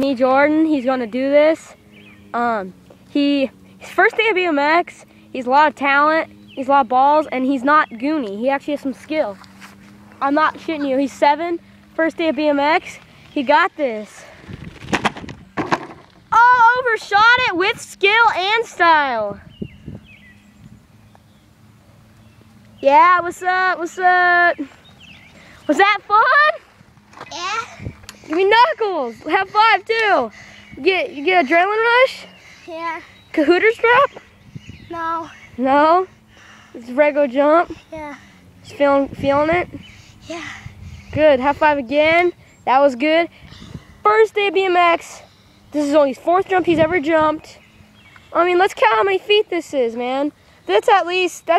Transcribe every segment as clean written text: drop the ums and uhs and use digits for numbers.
me, Jordan. He's gonna do this. His first day of BMX. He's a lot of talent. He's a lot of balls, and he's not goony. He actually has some skill. I'm not shitting you. He's 7. First day of BMX. He got this. Oh, overshot it with skill and style. Yeah, what's up? What's up? Was that fun? Yeah. Give me knuckles. Have 5 too. You get adrenaline rush? Yeah. Cahooters drop? No. No. It's a regular jump. Yeah. Just feeling it? Yeah. Good. High 5 again. That was good. First day of BMX. This is only his 4th jump he's ever jumped. I mean, let's count how many feet this is, man. That's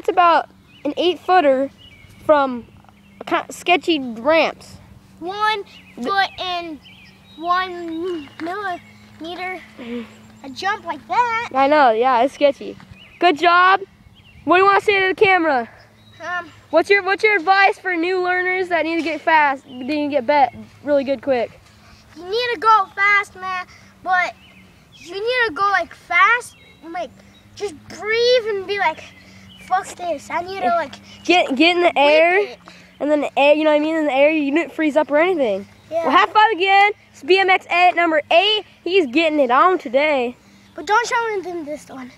about an 8-footer from sketchy ramps. 1 foot and 1 millimeter. A jump like that. I know, yeah, it's sketchy. Good job. What do you want to say to the camera? What's your advice for new learners that need to get fast, need to get really good quick? You need to go fast, man, but you need to go like fast and like just breathe and be like, fuck this. I need to like get in the air, and then the air, you know what I mean? In the air, you didn't freeze up or anything. Yeah. Well, high 5 again. It's BMX Ed number 8. He's getting it on today. But don't show him this one.